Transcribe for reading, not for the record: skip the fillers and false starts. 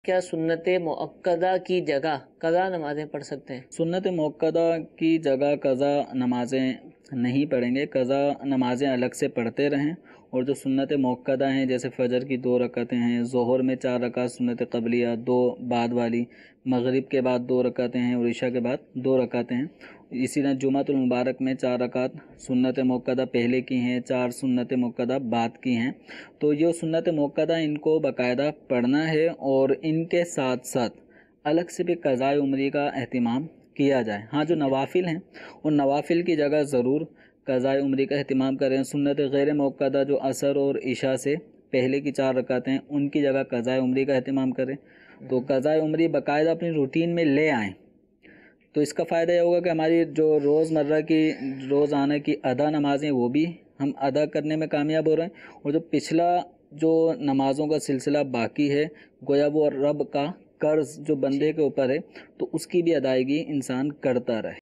کیا سنت مؤکدہ کی جگہ قضا نمازیں پڑھ سکتے ہیں؟ سنت مؤکدہ کی جگہ قضا نمازیں نہیں پڑھیں گے، قضا نمازیں الگ سے پڑھتے رہیں، اور جو سنت مؤکدہ ہیں جیسے فجر کی 2 رکعتیں ہیں، ظہر میں 4 رکعت سنت قبلیہ 2 بعد والی، مغرب کے بعد 2 رکعتیں ہیں اور عشاء کے بعد 2 رکعتیں ہیں، اسی طرح جمعۃ المبارک میں 4 رکعت سنت مؤکدہ پہلے کی ہیں، 4 سنت مؤکدہ بعد کی ہیں۔ تو یہ سنت مؤکدہ ان کو باقاعدہ پڑھنا ہے، اور ان کے ساتھ ساتھ الگ سے بھی قضاء عمری کا اہتمام کیا جائے۔ ہاں، جو نوافل ہیں ان نوافل کی جگہ ضرور قضاء عمری کا اہتمام کریں۔ سنت غیر مؤکدہ جو عصر اور عشاء سے پہلے کی 4 رکعتیں ان کی جگہ قضاء عمری کا اہتمام کریں۔ تو قضاء عمری باقاعدہ اپنی روٹین میں لے آئیں، تو اس کا فائدہ یہ ہوگا کہ ہماری جو روزمرہ کی روزانہ کی ادا نمازیں وہ بھی ہم ادا کرنے میں کامیاب ہو رہے ہیں، اور جو پچھلا جو نمازوں کا سلسلہ باقی ہے گویا وہ رب کا قرض جو بندے کے اوپر ہے تو اس کی بھی ادائیگی انسان کرتا رہے۔